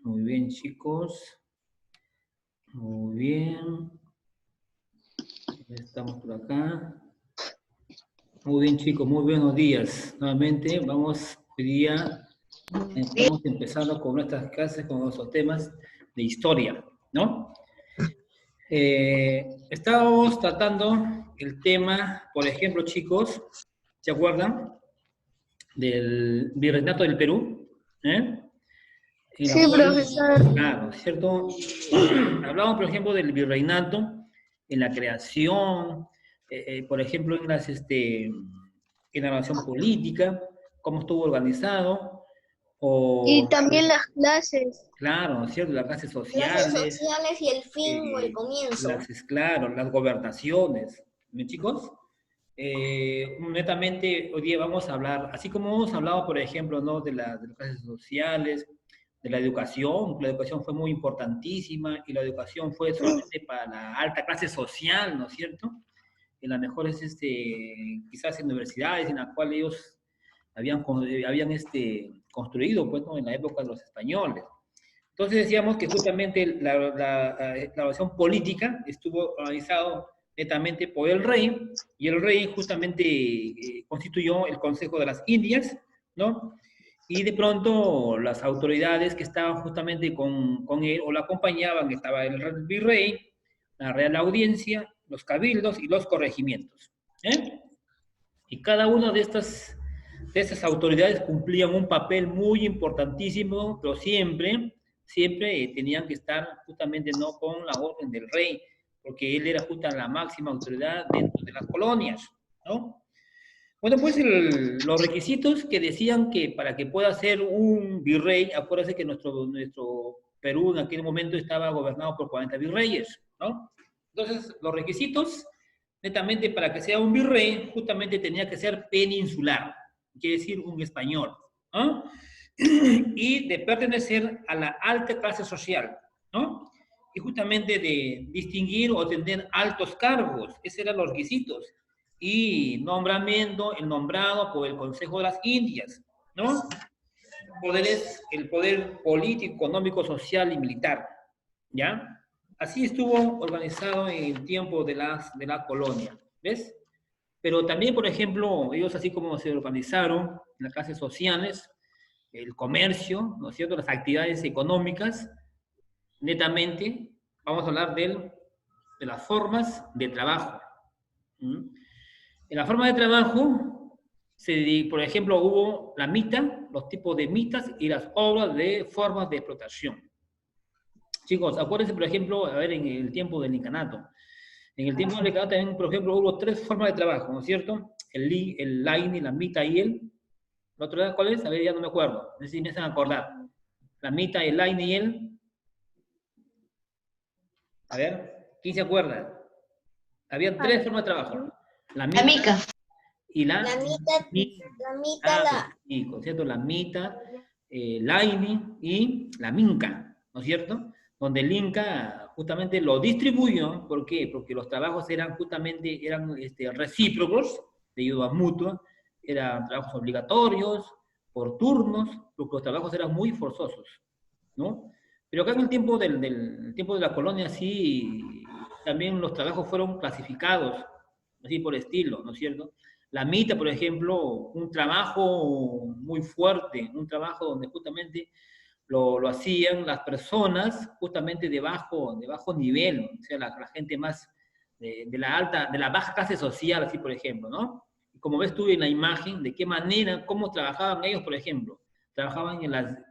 Muy bien, chicos. Muy bien. Estamos por acá. Muy bien, chicos. Muy buenos días. Nuevamente, vamos hoy día, estamos empezando con nuestras clases, con nuestros temas de historia, ¿no? Estábamos tratando el tema, por ejemplo, chicos, ¿se acuerdan? Del Virreinato del Perú, ¿eh? En la Sí, cual, profesor. claro, ¿cierto? Hablamos, por ejemplo, del virreinato en la creación, por ejemplo, en la nación política, cómo estuvo organizado, Y o, también las clases. claro, ¿no es cierto? Las clases Clases sociales, sociales y el fin o el comienzo. claro, las gobernaciones, ¿me chicos? Netamente, hoy día vamos a hablar, así como hemos hablado, por ejemplo, ¿no? De las clases sociales, de la educación fue muy importantísima y la educación fue solamente para la alta clase social, ¿no es cierto? En las mejores, quizás universidades en las cuales ellos habían construido, pues, ¿no? En la época de los españoles. Entonces decíamos que justamente la evaluación política estuvo organizado netamente por el rey, y el rey justamente constituyó el Consejo de las Indias, ¿no? Y de pronto las autoridades que estaban justamente con él o lo acompañaban, estaba el virrey, la Real Audiencia, los cabildos y los corregimientos, ¿eh? Y cada una de estas autoridades cumplían un papel muy importantísimo, pero siempre tenían que estar justamente no con la orden del rey, porque él era justo la máxima autoridad dentro de las colonias, ¿no? Bueno, pues los requisitos que decían que para que pueda ser un virrey, acuérdense que nuestro Perú en aquel momento estaba gobernado por 40 virreyes, ¿no? Entonces, los requisitos, netamente para que sea un virrey, justamente tenía que ser peninsular, quiere decir un español, ¿no? Y de pertenecer a la alta clase social, ¿no? Y justamente de distinguir o tener altos cargos, esos eran los requisitos. Y nombramiento, el nombrado por el Consejo de las Indias, ¿no? El poder político, económico, social y militar, ¿ya? Así estuvo organizado en el tiempo de la colonia, ¿ves? Pero también, por ejemplo, ellos así como se organizaron en las clases sociales, el comercio, ¿no es cierto?, las actividades económicas, netamente, vamos a hablar de las formas de trabajo. ¿Mm? En la forma de trabajo, por ejemplo, hubo la mita, los tipos de mitas y las obras de formas de explotación. Chicos, acuérdense, por ejemplo, a ver, en el tiempo del incanato. En el tiempo del incanato también, por ejemplo, hubo tres formas de trabajo, ¿no es cierto? El laini, la mita y el... ¿La otra cuál es? A ver, ya no me acuerdo. No sé si me hacen acordar. La mita, el laini y el... A ver, ¿quién se acuerda? Había tres formas de trabajo. La La mita mica. y La mitad, pues, sí, ¿no es cierto? La mita, la INI y la minca, ¿no es cierto? Donde el Inca justamente lo distribuyó, ¿por qué? Porque los trabajos eran justamente, recíprocos, de ayuda mutua, eran trabajos obligatorios, por turnos, porque los trabajos eran muy forzosos, ¿no? Pero acá en el tiempo del tiempo de la colonia, sí, también los trabajos fueron clasificados, así por estilo, ¿no es cierto? La mitad, por ejemplo, un trabajo muy fuerte, un trabajo donde justamente lo hacían las personas justamente de bajo nivel, o sea, la gente más de la baja clase social, así por ejemplo, ¿no? Y como ves tú en la imagen, de qué manera, cómo trabajaban ellos, por ejemplo. Trabajaban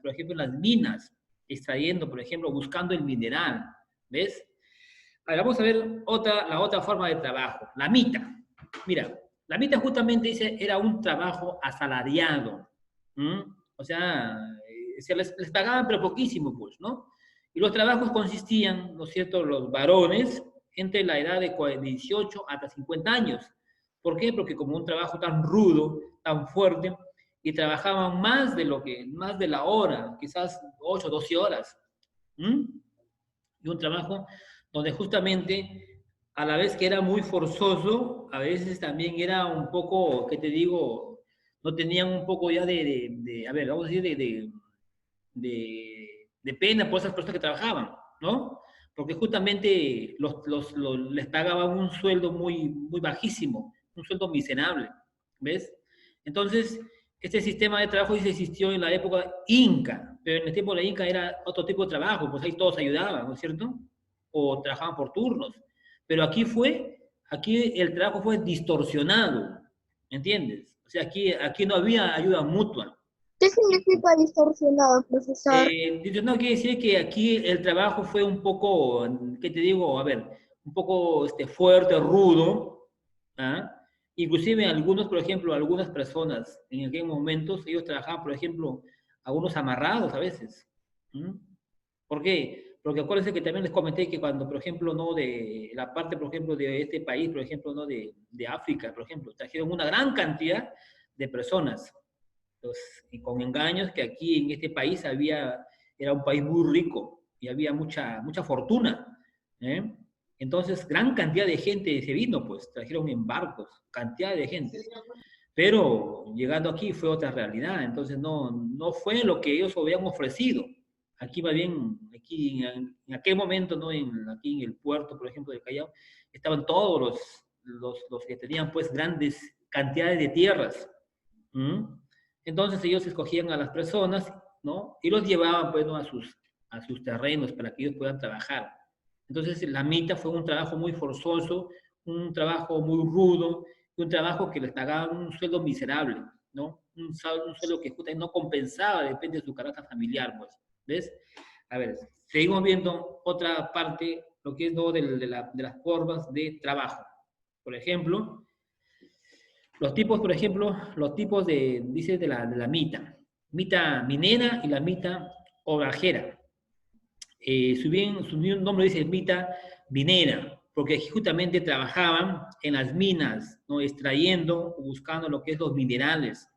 por ejemplo, en las minas, extrayendo, por ejemplo, buscando el mineral, ¿ves? Ahora vamos a ver la otra forma de trabajo, la mita. Mira, la mita justamente dice, era un trabajo asalariado. ¿Mm? O sea, les pagaban pero poquísimo, pues, ¿no? Y los trabajos consistían, ¿no es cierto?, los varones entre la edad de 18 hasta 50 años. ¿Por qué? Porque como un trabajo tan rudo, tan fuerte, y trabajaban más de la hora, quizás 8 12 horas. ¿Mm? Y un trabajo donde justamente, a la vez que era muy forzoso, a veces también era un poco, ¿qué te digo? No tenían un poco ya a ver, vamos a decir, de pena por esas personas que trabajaban, ¿no? Porque justamente les pagaban un sueldo muy bajísimo, un sueldo miserable, ¿ves? Entonces, este sistema de trabajo sí existió en la época inca, pero en el tiempo de la inca era otro tipo de trabajo, pues ahí todos ayudaban, ¿no es cierto? O trabajaban por turnos. Pero aquí el trabajo fue distorsionado, ¿entiendes? O sea, aquí no había ayuda mutua. ¿Qué significa distorsionado, profesor? No quiere decir que aquí el trabajo fue un poco, ¿qué te digo? A ver, un poco fuerte, rudo, ¿ah? Inclusive algunos, por ejemplo, algunas personas en aquellos momentos, ellos trabajaban, por ejemplo, algunos amarrados a veces. ¿Mm? ¿Por qué? Porque acuérdense que también les comenté que cuando, por ejemplo, no de la parte, por ejemplo, de este país, por ejemplo, no de África, por ejemplo, trajeron una gran cantidad de personas y con engaños que aquí en este país era un país muy rico y había mucha fortuna. ¿Eh? Entonces, gran cantidad de gente se vino, pues, trajeron en barcos, cantidad de gente. Pero llegando aquí fue otra realidad, entonces no fue lo que ellos habían ofrecido. Aquí va bien, aquí en aquel momento, ¿no? Aquí en el puerto, por ejemplo, de Callao, estaban todos los que tenían pues grandes cantidades de tierras. ¿Mm? Entonces ellos escogían a las personas, ¿no? Y los llevaban, pues, ¿no? a sus terrenos para que ellos puedan trabajar. Entonces la mita fue un trabajo muy forzoso, un trabajo muy rudo, un trabajo que les pagaban un sueldo miserable, ¿no? Un sueldo que justamente no compensaba, depende de su carácter familiar, pues. ¿Ves? A ver, seguimos viendo otra parte, lo que es, ¿no? de las formas de trabajo. Por ejemplo, los tipos, por ejemplo, los tipos dice, de la mita minera y la mita obrajera. Su nombre dice mita minera, porque justamente trabajaban en las minas, ¿no? Extrayendo o buscando lo que es los minerales.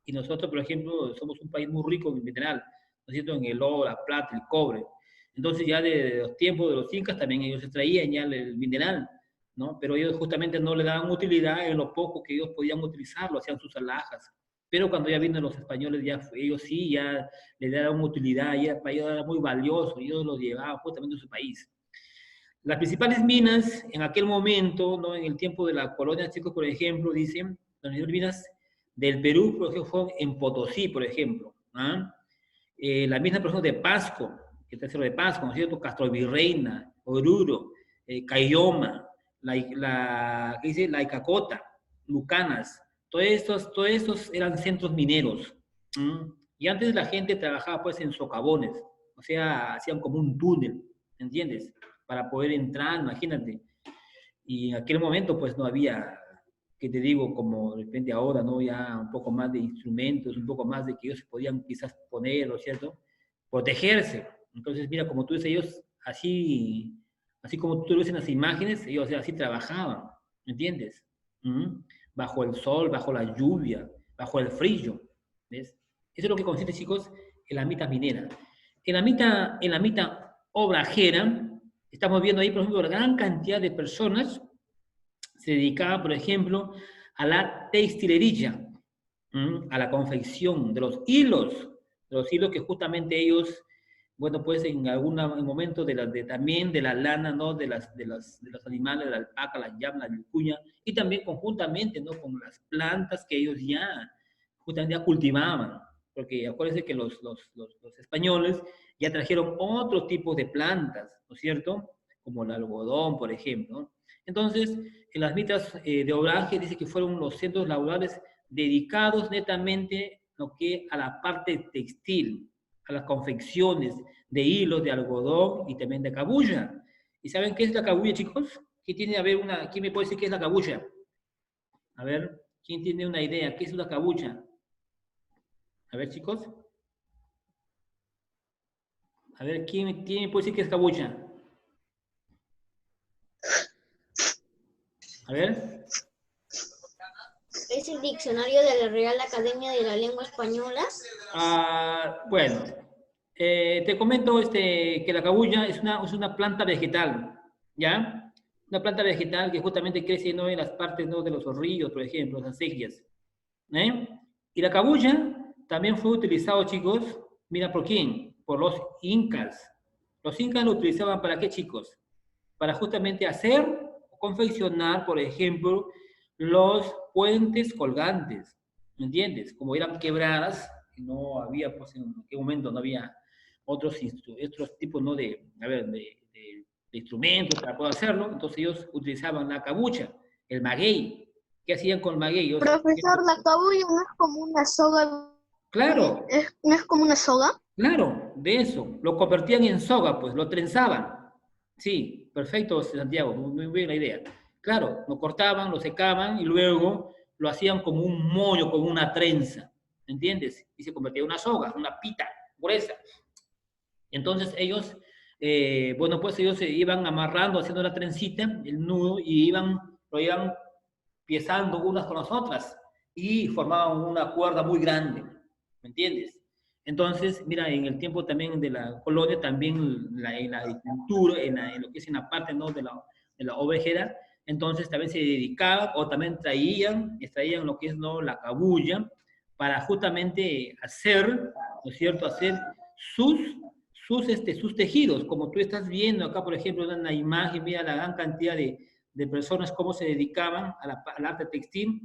Y nosotros, por ejemplo, somos un país muy rico en mineral, ¿no es cierto? En el oro, la plata, el cobre. Entonces ya de los tiempos de los incas también ellos extraían ya el mineral, ¿no? Pero ellos justamente no le daban utilidad en lo poco que ellos podían utilizarlo, hacían sus alhajas. Pero cuando ya vienen los españoles, ellos sí, ya le daban utilidad, ya para ellos era muy valioso, y ellos lo llevaban justamente a su país. Las principales minas en aquel momento, ¿no? En el tiempo de la colonia chicos, por ejemplo, dicen, las minas del Perú, por ejemplo, fueron en Potosí, por ejemplo. ¿Ah? La mina, por ejemplo, de Pasco, el tercero de Pasco, ¿no es cierto? Castrovirreina, Oruro, Cayoma, ¿qué dice? La Icacota, Lucanas, todos estos eran centros mineros. Y antes la gente trabajaba pues en socavones, o sea, hacían como un túnel, ¿entiendes? Para poder entrar, imagínate. Y en aquel momento pues no había, que te digo, como de repente ahora, ¿no? Ya un poco más de instrumentos, un poco más de que ellos podían quizás poner, ¿no es cierto? Protegerse. Entonces, mira, como tú dices, ellos así como tú lo ves en las imágenes, ellos así trabajaban, ¿me entiendes? Bajo el sol, bajo la lluvia, bajo el frío, ¿ves? Eso es lo que consiste, chicos, en la mita minera. En la mita obrajera, estamos viendo ahí, por ejemplo, la gran cantidad de personas se dedicaban, por ejemplo, a la textilería, a la confección de los hilos que justamente ellos, bueno, pues en algún momento también de la lana, ¿no? De los animales, de la alpaca, la llama, la vicuña, y también conjuntamente, ¿no? Con las plantas que ellos justamente ya cultivaban, porque acuérdense que los españoles ya trajeron otro tipo de plantas, ¿no es cierto? Como el algodón, por ejemplo, ¿no? Entonces, en las mitas de Obraje dice que fueron los centros laborales dedicados netamente lo que a la parte textil, a las confecciones de hilos, de algodón y también de cabuya. ¿Y saben qué es la cabuya, chicos? ¿Quién me puede decir qué es la cabuya? A ver, ¿quién tiene una idea? ¿Qué es una cabuya? A ver, chicos. A ver, ¿quién me puede decir qué es cabuya? A ver. ¿Es el diccionario de la Real Academia de la Lengua Española? Bueno, te comento que la cabuya es una planta vegetal, ¿ya? Una planta vegetal que justamente crece, ¿no? En las partes, ¿no? De los ríos, por ejemplo, las acequias. Y la cabuya también fue utilizado, chicos, mira, ¿por quién? por los incas. Los incas lo utilizaban ¿para qué, chicos? Para justamente hacer, confeccionar, por ejemplo, los puentes colgantes, ¿me entiendes? Como eran quebradas, no había, pues en aquel momento no había otros tipos, ¿no? De instrumentos para poder hacerlo, entonces ellos utilizaban la cabucha, el maguey. ¿Qué hacían con el maguey? Profesor, la cabuya no es como una soga. Claro, ¿No es como una soga? claro, de eso. Lo convertían en soga, pues, lo trenzaban. Sí, perfecto, Santiago, muy bien la idea. Claro, lo cortaban, lo secaban y luego lo hacían como un mollo, como una trenza, ¿entiendes? Y se convertía en una soga, una pita gruesa. Entonces ellos, bueno, pues ellos se iban amarrando, haciendo la trencita, el nudo, y lo iban piezando unas con las otras y formaban una cuerda muy grande, ¿me entiendes? Entonces, mira, en el tiempo también de la colonia, también en la agricultura, en lo que es en la parte, ¿no? de la ovejera, entonces también se dedicaban o también extraían lo que es, ¿no? la cabuya para justamente hacer, ¿no es cierto?, hacer sus, sus tejidos, como tú estás viendo acá, por ejemplo, en la imagen, mira la gran cantidad de personas cómo se dedicaban al arte textil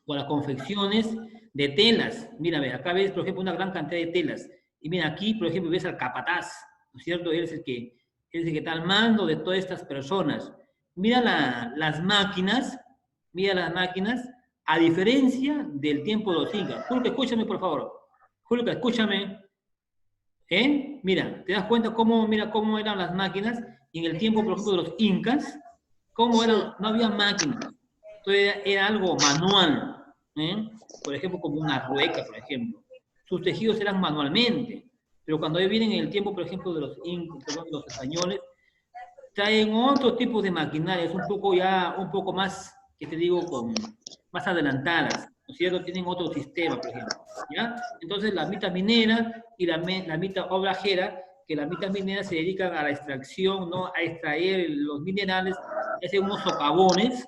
o a las confecciones de telas. Mira, acá ves, por ejemplo, una gran cantidad de telas. Y mira, aquí, por ejemplo, ves al capataz, ¿no es cierto? Él es el que está al mando de todas estas personas. Mira mira las máquinas, a diferencia del tiempo de los incas. Julio, escúchame, por favor. Julio, escúchame. Mira, ¿te das cuenta mira cómo eran las máquinas? Y en el tiempo, por ejemplo, de los incas, cómo eran, no había máquinas. Entonces era algo manual, por ejemplo, como una rueca, por ejemplo. Sus tejidos eran manualmente, pero cuando vienen en el tiempo, por ejemplo, de los españoles, traen otro tipo de maquinarias, un poco más, que te digo, más adelantadas, ¿no es cierto? Tienen otro sistema, por ejemplo, ¿ya? Entonces la mitad minera y la mitad obrajera, que la mitad minera se dedican a la extracción, ¿no? A extraer los minerales, hacen unos socavones,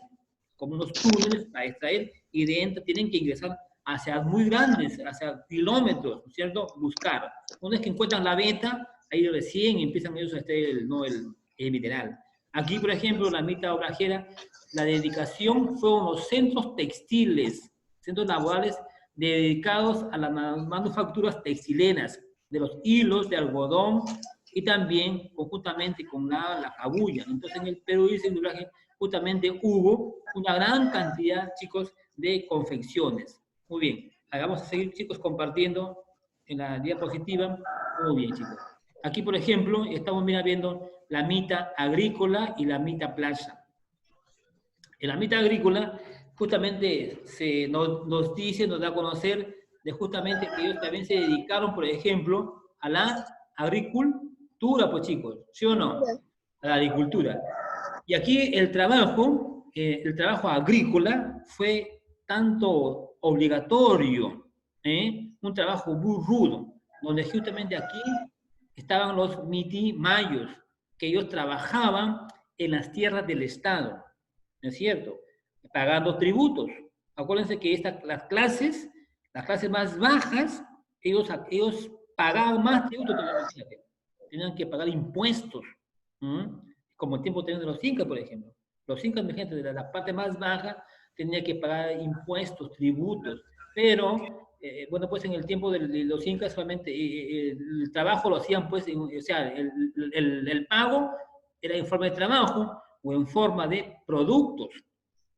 como unos túneles para extraer, y de dentro tienen que ingresar hacia muy grandes, hacia kilómetros, ¿no es cierto? Buscar. Una vez que encuentran la veta, ahí recién empiezan ellos a extraer el mineral. Aquí, por ejemplo, la mitad obrajera, la dedicación fue unos centros textiles, centros laborales dedicados a las manufacturas textileras, de los hilos de algodón y también conjuntamente con la cabuya. Entonces, en el Perú y el doblaje justamente hubo una gran cantidad, chicos, de confecciones. Muy bien, vamos a seguir, chicos, compartiendo en la diapositiva. Muy bien, chicos. Aquí, por ejemplo, estamos viendo la mitad agrícola y la mitad playa. En la mitad agrícola, justamente nos dice, nos da a conocer de justamente que ellos también se dedicaron, por ejemplo, a la agricultura, pues chicos, ¿sí o no? A la agricultura. Y aquí el trabajo agrícola fue tanto obligatorio, un trabajo muy rudo, donde justamente aquí estaban los miti-mayos, que ellos trabajaban en las tierras del Estado, ¿no es cierto? Pagando tributos. Acuérdense que las clases más bajas, ellos pagaban más tributos que la gente. Tenían que pagar impuestos, como el tiempo de los incas, por ejemplo. Los incas, mi gente, de la parte más baja, tenían que pagar impuestos, tributos, pero bueno, pues en el tiempo de los incas solamente el trabajo lo hacían, pues, o sea, el pago era en forma de trabajo o en forma de productos,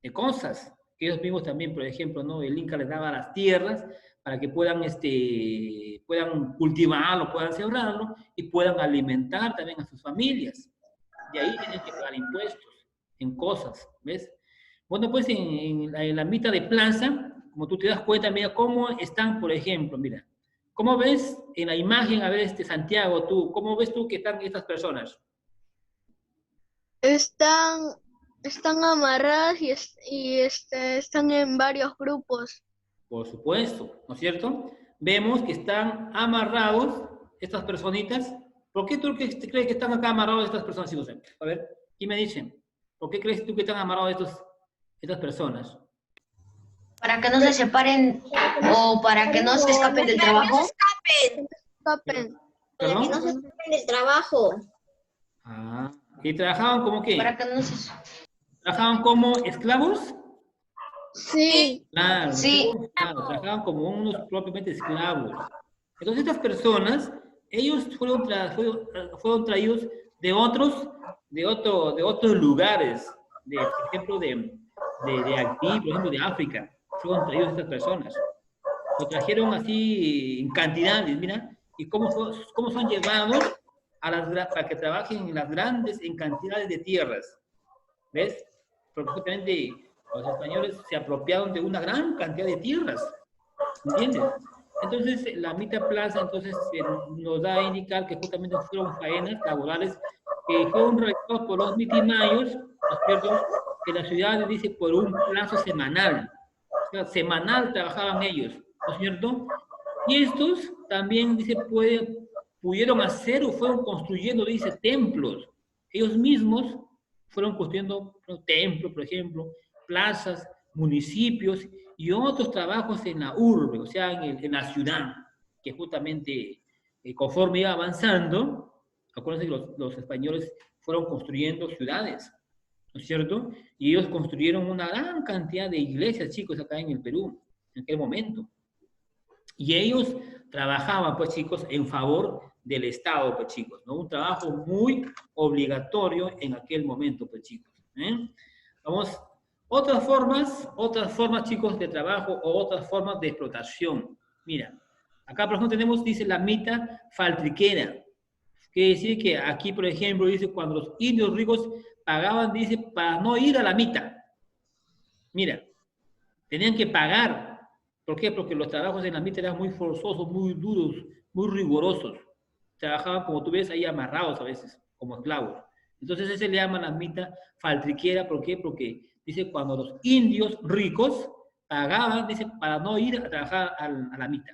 de cosas, que ellos mismos también, por ejemplo, ¿no? El Inca les daba las tierras para que puedan cultivarlo, puedan sembrarlo y puedan alimentar también a sus familias. De ahí tienen que pagar impuestos en cosas, ¿ves? Bueno, pues en la mitad de plaza, como tú te das cuenta, mira cómo están, por ejemplo, mira, ¿cómo ves en la imagen, a ver, Santiago, cómo ves tú que están estas personas? Están amarradas y están en varios grupos. Por supuesto, ¿no es cierto? Vemos que están amarrados estas personitas. ¿Por qué tú crees que están acá amarrados estas personas? Sí, José. A ver, ¿quién me dice? ¿Por qué crees tú que están amarrados estas personas? Para que no se separen o para que no se escapen del trabajo. Escapen. Para que ¿Perdón? no se escapen del trabajo. Ah, ¿y trabajaban como qué? Para que no se... ¿Trabajaban como esclavos? Sí. Claro, ¿no es Sí, cierto? Claro, trabajaban como unos propiamente esclavos. Entonces estas personas, ellos fueron traídos de otros lugares, por ejemplo, de aquí, por ejemplo, de África, fueron traídos estas personas. Lo trajeron así en cantidades, mira, y cómo son llevados para que trabajen en las grandes, en cantidades de tierras. ¿Ves? Porque justamente los españoles se apropiaron de una gran cantidad de tierras, ¿entiendes? Entonces, la Mita Plaza entonces nos da a indicar que justamente fueron faenas laborales que fueron realizadas por los mitimayos, ¿no es cierto? En la ciudad, dice, por un plazo semanal. O sea, semanal trabajaban ellos, ¿no es cierto? Y estos también, dice, pudieron hacer o fueron construyendo, dice, templos. Ellos mismos fueron construyendo templos, por ejemplo, plazas, municipios y otros trabajos en la urbe, o sea, en la ciudad, que justamente conforme iba avanzando, acuérdense que los españoles fueron construyendo ciudades, ¿no es cierto? Y ellos construyeron una gran cantidad de iglesias, chicos, acá en el Perú, en aquel momento. Y ellos trabajaban, pues chicos, en favor del Estado, pues chicos, ¿no? Un trabajo muy obligatorio en aquel momento, pues chicos. ¿Eh? Vamos, otras formas, chicos, de trabajo o otras formas de explotación. Mira, acá, por ejemplo, tenemos, dice, la mita faltriquera. Quiere decir que aquí, por ejemplo, dice, cuando los indios ricos pagaban, dice, para no ir a la mita. Mira, tenían que pagar. ¿Por qué? Porque los trabajos en la mita eran muy forzosos, muy duros, muy rigurosos. Trabajaban, como tú ves, ahí amarrados a veces, como esclavos. Entonces ese le llaman la mita faltriquera. ¿Por qué? Porque dice cuando los indios ricos pagaban, dice, para no ir a trabajar a la mita.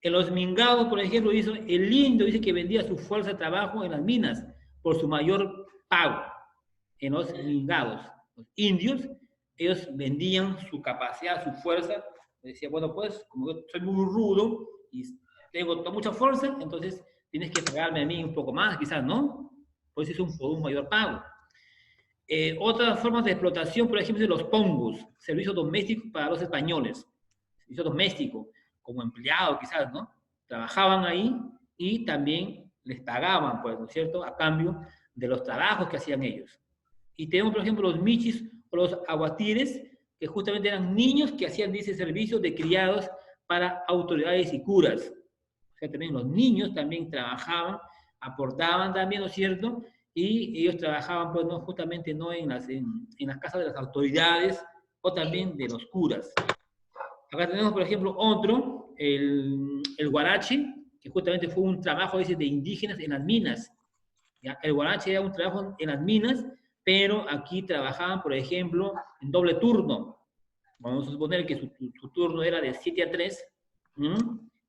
En los mingados, por ejemplo, dice, el indio dice que vendía su fuerza de trabajo en las minas por su mayor pago. En los mingados, los indios, ellos vendían su capacidad, su fuerza. Decía, bueno, pues, como yo soy muy rudo y tengo mucha fuerza, entonces tienes que pagarme a mí un poco más, quizás, ¿no? Pues es por un mayor pago. Otras formas de explotación, por ejemplo, de los pongos, servicio doméstico para los españoles. Servicio doméstico, como empleado, quizás, ¿no? Trabajaban ahí y también les pagaban, pues, ¿no es cierto?, a cambio de los trabajos que hacían ellos. Y tenemos, por ejemplo, los michis o los aguatires, que justamente eran niños que hacían, dice, servicios de criados para autoridades y curas. O sea, también los niños también trabajaban, aportaban también, ¿no es cierto?, y ellos trabajaban, pues, no, justamente no en las casas de las autoridades o también de los curas. Acá tenemos, por ejemplo, otro, el guarache, que justamente fue un trabajo, dice, de indígenas en las minas. ¿Ya? El guarache era un trabajo en las minas, pero aquí trabajaban, por ejemplo, en doble turno. Vamos a suponer que su turno era de 7 a 3,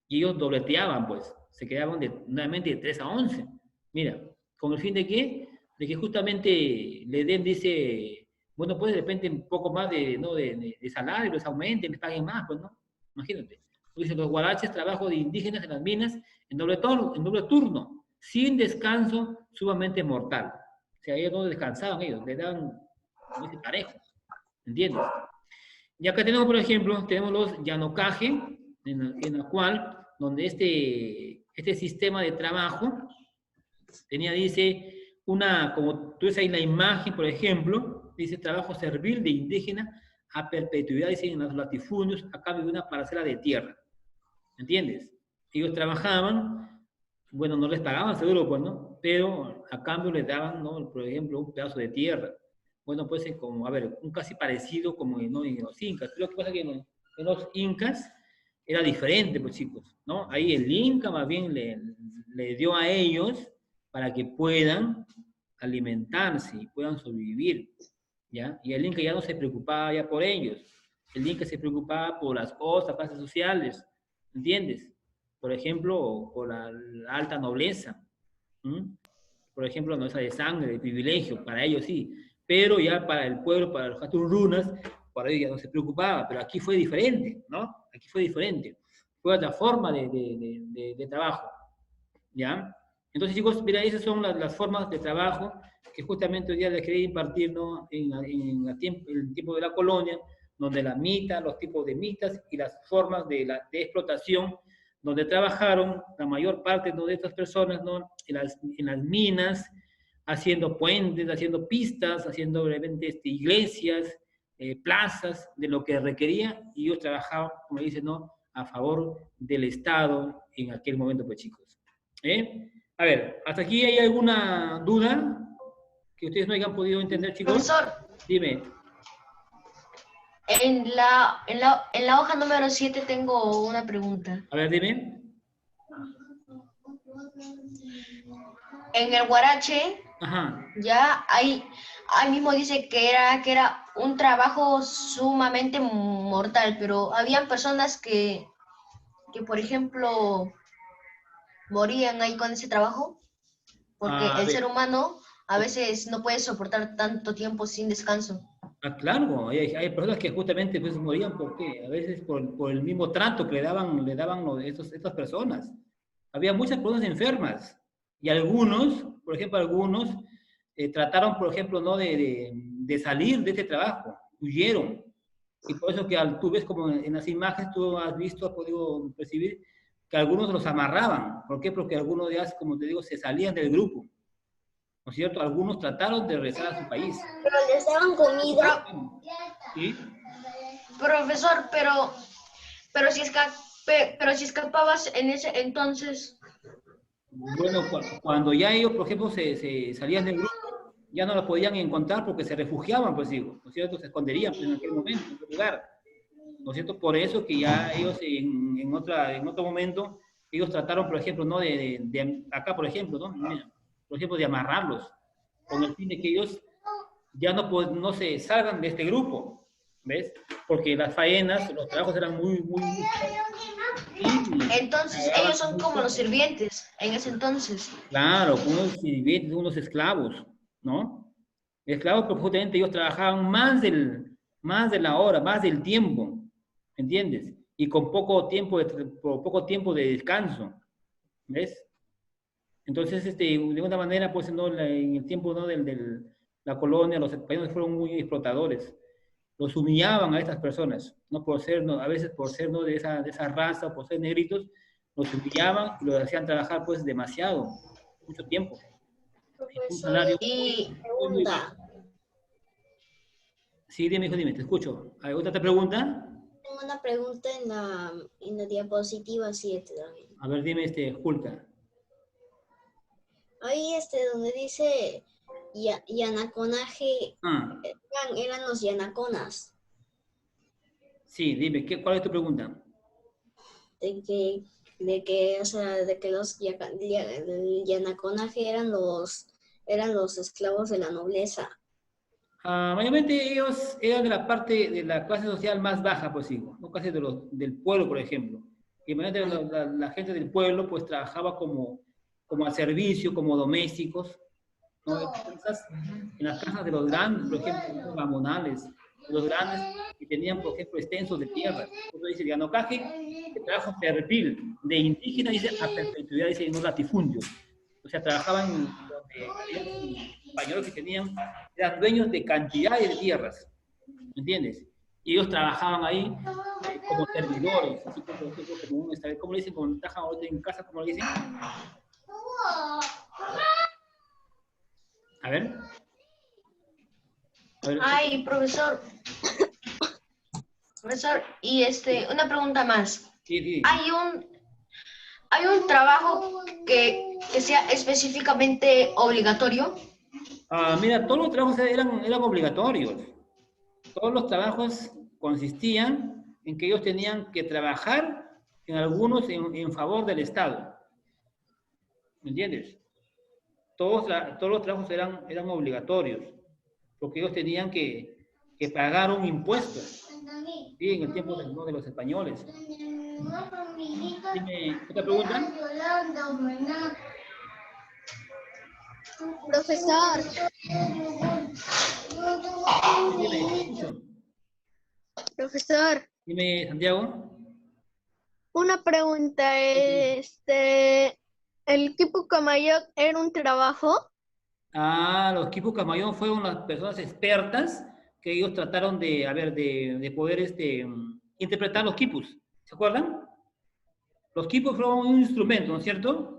y ellos dobleteaban, pues, se quedaban nuevamente de 3 a 11. Mira, ¿con el fin de qué? De que justamente le den, dice, bueno, pues de repente un poco más de salario, les aumenten, les paguen más, pues, ¿no? Imagínate. Dice, los guaraches, trabajo de indígenas en las minas, en doble turno, sin descanso, sumamente mortal. O sea, ellos no descansaban, ellos le daban, como dice, parejo, ¿entiendes? Y acá tenemos, por ejemplo, tenemos los yanocaje, en la cual, donde este sistema de trabajo tenía, dice, como tú ves ahí en la imagen, por ejemplo, dice trabajo servil de indígena a perpetuidad, dice, en los latifundios a cambio de una parcela de tierra. ¿Entiendes? Ellos trabajaban, bueno, no les pagaban seguro, pues, ¿no? Pero a cambio les daban, ¿no?, por ejemplo, un pedazo de tierra. Bueno, pues, como, a ver, un casi parecido como ¿no?, en los incas. Lo que pasa es que en los incas era diferente, pues, chicos, ¿no? Ahí el inca más bien le dio a ellos para que puedan alimentarse y puedan sobrevivir, ¿ya? Y el inca ya no se preocupaba ya por ellos. El inca se preocupaba por las otras clases sociales, ¿entiendes? Por ejemplo, por la alta nobleza. Por ejemplo, nobleza de sangre, de privilegio, para ellos sí. Pero ya para el pueblo, para los Runas, para ellos ya no se preocupaba. Pero aquí fue diferente, ¿no? Aquí fue diferente. Fue otra forma de trabajo. ¿ya? Entonces, chicos, mira, esas son las formas de trabajo que justamente hoy día les quería impartir, ¿no? El tiempo de la colonia, donde la mita, los tipos de mitas y las formas de explotación, donde trabajaron la mayor parte, ¿no?, de estas personas, ¿no?, en las minas, haciendo puentes, haciendo pistas, haciendo obviamente iglesias, plazas, de lo que requería, y ellos trabajaban, como dicen, ¿no?, a favor del Estado en aquel momento, pues, chicos. A ver, ¿hasta aquí hay alguna duda que ustedes no hayan podido entender, chicos? Profesor, Dime. en la hoja número 7 tengo una pregunta. A ver, dime. En el Guarache, Ajá. ya ahí mismo dice que era un trabajo sumamente mortal, pero habían personas que por ejemplo, morían ahí con ese trabajo, porque A el ver. ser humano a veces no puede soportar tanto tiempo sin descanso. Claro, hay personas que justamente pues morían porque a veces por el mismo trato que le daban estas personas. Había muchas personas enfermas y algunos, por ejemplo, trataron, por ejemplo, ¿no?, de salir de este trabajo, huyeron. Y por eso que tú ves como en las imágenes, tú has visto, has podido percibir que algunos los amarraban. ¿Por qué? Porque algunos ya, como te digo, se salían del grupo. ¿No es cierto? Algunos trataron de regresar a su país. Pero les daban comida. ¿Sí? Profesor, pero si escapabas en ese entonces, Bueno, cuando ya ellos, por ejemplo, se salían del grupo, ya no los podían encontrar porque se refugiaban, pues digo, ¿no es cierto? Se esconderían pues, en aquel momento, en aquel lugar. ¿No es cierto? Por eso que ya ellos en otro momento, ellos trataron, por ejemplo, ¿no?, acá, por ejemplo, ¿no? Mira, por ejemplo, de amarrarlos, con el fin de que ellos ya no se salgan de este grupo, ¿ves? Porque las faenas, los trabajos eran muy entonces ellos son como los sirvientes en ese entonces. claro, unos sirvientes, unos esclavos, ¿no? Esclavos porque justamente ellos trabajaban más de la hora, más del tiempo, ¿entiendes? Y con poco tiempo de descanso, ¿ves? Entonces, de una manera, pues, ¿no?, en el tiempo, ¿no?, la colonia, los españoles fueron muy explotadores. Los humillaban a estas personas, ¿no? Por ser, ¿no?, a veces por ser, ¿no?, de esa raza, por ser negritos, los humillaban y los hacían trabajar, pues, demasiado, mucho tiempo. Un Profesor, salario Y muy bajo. pregunta. Sí, dime, hijo, dime, te escucho. ¿Hay otra pregunta? Tengo una pregunta en la diapositiva 7 también. A ver, dime, Julka. Ahí donde dice yanaconaje, Ah, eran los yanaconas. sí, dime, ¿cuál es tu pregunta? O sea, de que el yanaconaje eran los esclavos de la nobleza. Mayormente ellos eran de la parte de la clase social más baja, pues sí, no casi del pueblo, por ejemplo. Y mayormente la gente del pueblo, pues trabajaba como al servicio, como domésticos, ¿no? En las casas de los grandes, por ejemplo, los gamonales, los grandes que tenían, por ejemplo, extensos de tierra. Uno dice, Yanocaje, que trabajo servil, de indígena, dice, a perpetuidad, dice, en un latifundio. O sea, trabajaban donde había españoles que eran dueños de cantidades de tierras, ¿me entiendes? Y ellos trabajaban ahí como servidores, así como, por ejemplo, ¿cómo le dicen? Como trabajan ahorita en casa, ¿cómo le dicen? A ver. ay, profesor, y una pregunta más. Sí. ¿Hay un trabajo que sea específicamente obligatorio? Mira, todos los trabajos eran obligatorios. Todos los trabajos consistían en que ellos tenían que trabajar en algunos en favor del Estado. ¿Me entiendes? Todos los trabajos eran obligatorios, porque ellos tenían que pagar un impuesto, ¿sí? En el tiempo de los españoles. Dime, ¿otra pregunta? Profesor, Dime, escucho. profesor, Dime, Santiago. una pregunta, el equipo Camayoc era un trabajo. Ah, los Quipu Camayón fueron las personas expertas que ellos trataron de, a ver, de poder interpretar los quipus. ¿Se acuerdan? Los quipus fueron un instrumento, ¿no es cierto?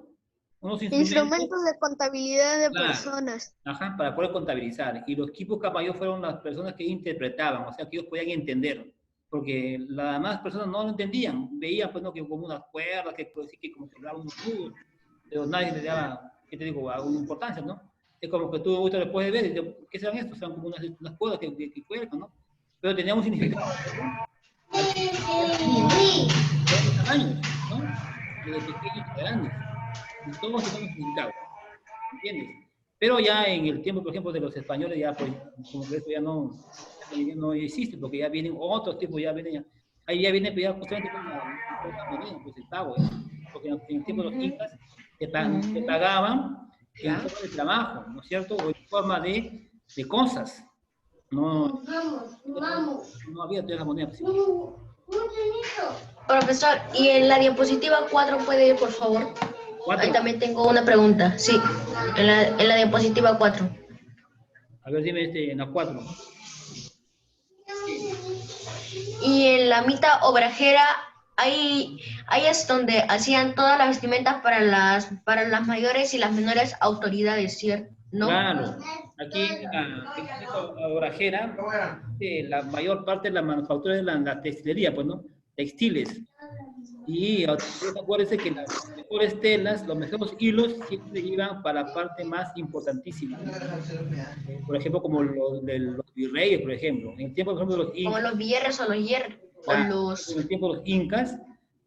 Unos instrumentos, Instrumentos de contabilidad de claro, personas. ajá, para poder contabilizar. Y los Quipus Camayón fueron las personas que interpretaban, o sea, que ellos podían entender. Porque las demás personas no lo entendían. Veían, pues, no, que como unas cuerdas, que, pues, sí, que como que hablaban unos nudos, pero nadie le daba, ¿qué te digo?, alguna importancia, ¿no? Es como que tú ahorita lo puedes ver y dices, ¿qué serán estos? Serán como unas cuerdas que cuelgan, ¿no? Pero tenían un significado, ¿no? Diferentes tamaños, ¿no? Desde pequeños hasta grandes. Y todos tenían un significado. ¿Entiendes? Pero ya en el tiempo, por ejemplo, de los españoles, ya pues, como que eso ya no existe, porque ya vienen otros tipos, ya vienen, ahí ya viene pues, ya justamente con la moneda, pues el pago, ¿eh? Porque en el tiempo de los incas te pagaban en forma de trabajo, ¿no es cierto? O en forma de cosas. No, no había todas las monedas. Pues, Profesor, ¿y en la diapositiva 4 puede ir, por favor? Ahí cuatro. también tengo una pregunta. Sí, en la diapositiva 4. A ver, dime en la cuatro. Y en la mitad obrajera, ahí es donde hacían todas las vestimentas para las mayores y las menores autoridades, ¿cierto? ¿No? Claro, aquí en esta obrajera, la mayor parte de la manufactura es la textilería, pues, ¿no? Textiles. Y acuérdense que las mejores telas, los mejores hilos siempre iban para la parte más importantísima. Por ejemplo, como los de los virreyes, por ejemplo. En el tiempo, por ejemplo, de los Como incas, los bierres o los hierros, o en los... el tiempo de los incas,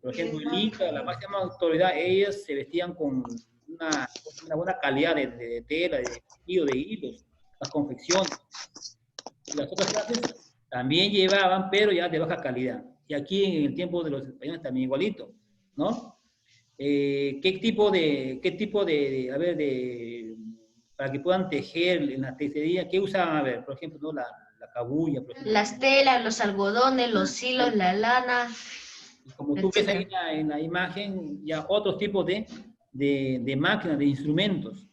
por ejemplo, el inca, la máxima autoridad, ellos se vestían con una buena calidad de tela, de tejido, de hilos, las confecciones. Y las otras clases también llevaban, pero ya de baja calidad. Y aquí en el tiempo de los españoles también igualito, ¿no? ¿Qué tipo a ver, para que puedan tejer en la tejería, qué usaban? A ver, por ejemplo, ¿no? La cabuya, por ejemplo. Las telas, los algodones, los hilos, la lana, Y como tú ves ahí etcétera. en la imagen, ya otros tipos de máquinas, de instrumentos.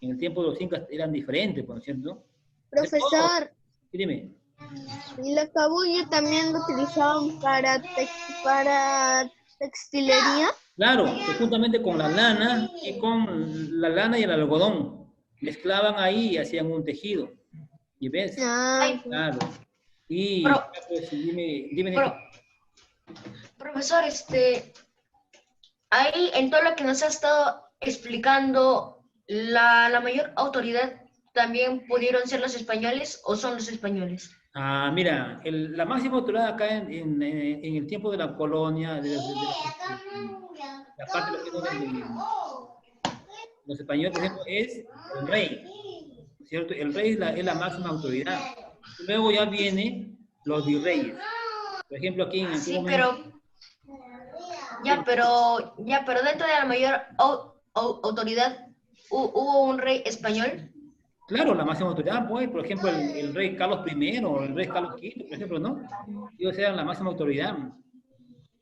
En el tiempo de los incas eran diferentes, por cierto. De todo. Profesor, Sí, dime. y la cabuya también lo utilizaban para textilería. Claro, que juntamente con la lana y con la lana y el algodón mezclaban ahí y hacían un tejido. ¿Y ves? Ah, Ay, Claro. Y pro- ya, pues dime, Nico. pro- profesor, ahí en todo lo que nos ha estado explicando, la mayor autoridad también pudieron ser los españoles o son los españoles. Ah, mira, la máxima autoridad acá en el tiempo de la colonia, la parte de los españoles, por ejemplo, es el rey, ¿cierto? El rey es la máxima autoridad. Luego ya vienen los virreyes. Por ejemplo, aquí en aquel Sí, momento, ya, pero dentro de la mayor autoridad hubo un rey español. claro, la máxima autoridad, pues, por ejemplo, el rey Carlos I o el rey Carlos V, por ejemplo, ¿no? Ellos eran la máxima autoridad.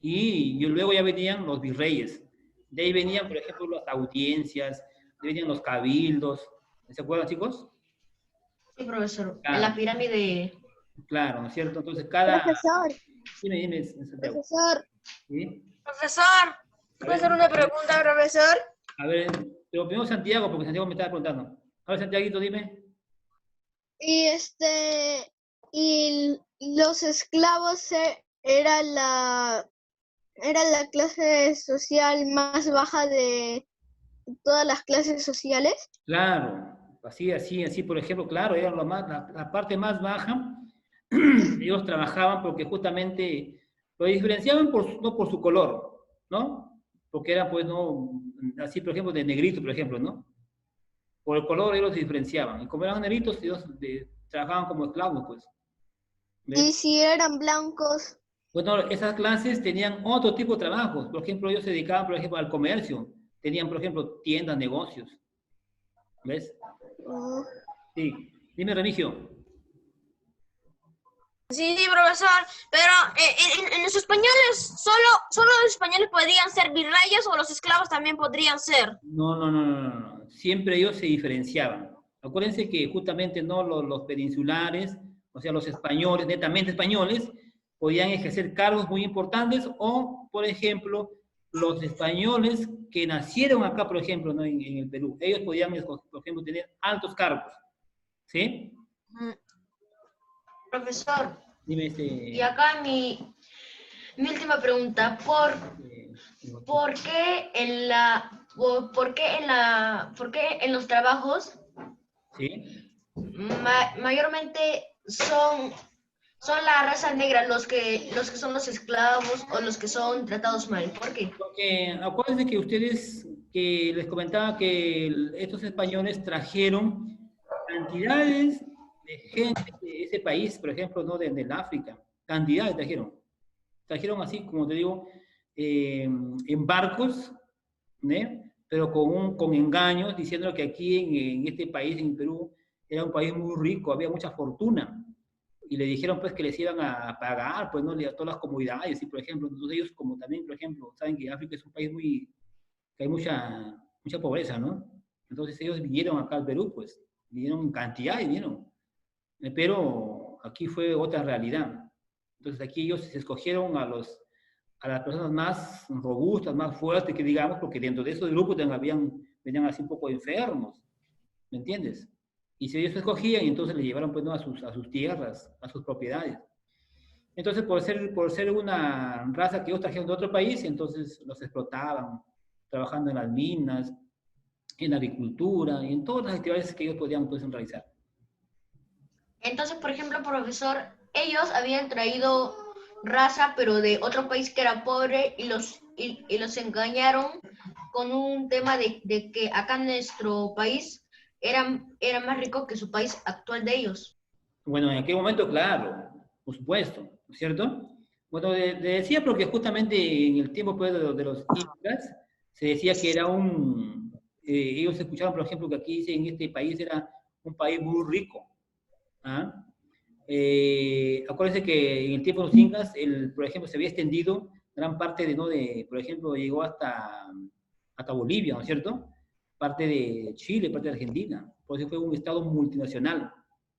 Y luego ya venían los virreyes. De ahí venían, por ejemplo, las audiencias, de ahí venían los cabildos. ¿Se acuerdan, chicos? Sí, profesor, en la Claro, pirámide. claro, ¿no es cierto? Entonces, cada... profesor, Dime, Santiago. profesor, ¿Sí? profesor, A ¿puedo ver, hacer una pregunta, profesor? a ver, pero primero Santiago, porque Santiago me estaba preguntando. A ver, Santiaguito, dime. Y y los esclavos era la clase social más baja de todas las clases sociales. Claro, así, por ejemplo, claro, era la parte más baja. Ellos trabajaban porque justamente lo diferenciaban no por su color, ¿no? Porque eran, pues, no, así, por ejemplo, de negrito, por ejemplo, ¿no? Por el color ellos se diferenciaban. Y como eran negritos, ellos trabajaban como esclavos, pues. Y ¿Ves? si eran blancos, Bueno, esas clases tenían otro tipo de trabajos. Por ejemplo, ellos se dedicaban, por ejemplo, al comercio. Tenían, por ejemplo, tiendas, negocios. ¿Ves? mm, Sí. Dime, Remigio. Sí, sí, profesor, pero en los españoles, solo los españoles podrían ser virreyes o los esclavos también podrían ser. No, no, no, no, no, no. Siempre ellos se diferenciaban. Acuérdense que justamente no los peninsulares, o sea, los españoles, netamente españoles, podían ejercer cargos muy importantes o, por ejemplo, los españoles que nacieron acá, por ejemplo, ¿no? en el Perú, ellos podían, por ejemplo, tener altos cargos, ¿sí? Profesor, Dime y acá mi última pregunta, ¿por qué por qué en los trabajos ¿sí? mayormente son la raza negra los que son los esclavos o los que son tratados mal? ¿Por qué? Porque acuérdense que ustedes, que les comentaba que estos españoles trajeron cantidades de gente de ese país, por ejemplo, ¿no? Del África, cantidades trajeron. Trajeron así, como te digo, en barcos, ¿no? Pero con engaños, diciendo que aquí en este país, en Perú, era un país muy rico, había mucha fortuna. Y le dijeron pues que les iban a pagar, pues no, todas las comodidades, y por ejemplo, entonces ellos como también, por ejemplo, saben que África es un país muy, que hay mucha pobreza, ¿no? Entonces ellos vinieron acá al Perú, pues, vinieron en cantidad y vinieron. Pero aquí fue otra realidad. Entonces aquí ellos se escogieron a las personas más robustas, más fuertes, que digamos, porque dentro de esos grupos también venían así un poco enfermos, ¿me entiendes? Y si ellos se escogían, entonces les llevaron pues, ¿no? a sus tierras, a sus propiedades. Entonces, por ser una raza que ellos trajeron de otro país, entonces los explotaban, trabajando en las minas, en la agricultura y en todas las actividades que ellos podían pues, realizar. Entonces, por ejemplo, profesor, ellos habían traído raza, pero de otro país que era pobre y los engañaron con un tema de que acá en nuestro país era más rico que su país actual de ellos. Bueno, en aquel momento, claro, por supuesto, ¿no es cierto? Bueno, le decía porque justamente en el tiempo pues, de los incas se decía que era ellos escucharon, por ejemplo, que aquí en este país era un país muy rico. ¿Ah? Acuérdense que en el tiempo de los incas, por ejemplo, se había extendido gran parte por ejemplo, llegó hasta Bolivia, ¿no es cierto? Parte de Chile, parte de Argentina. Por eso fue un estado multinacional.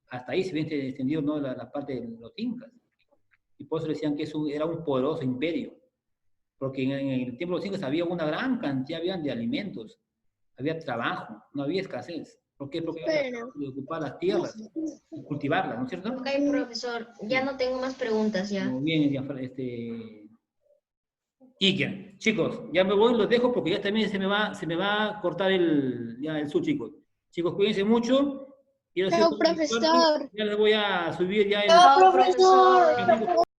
Hasta ahí se había extendido, ¿no? la parte de los incas. Y por eso decían que eso era un poderoso imperio. Porque en el tiempo de los incas había una gran cantidad de alimentos, había trabajo, no había escasez. ¿Por qué? Porque había que ocupar las tierras y cultivarlas, ¿no es cierto? Ok, profesor, ya no tengo más preguntas ya. Muy bien, Iker. Chicos, ya me voy, los dejo porque ya también se me va a cortar el sur, chicos. Chicos, cuídense mucho. Chao, profesor. Ya les voy a subir ya Chao, profesor.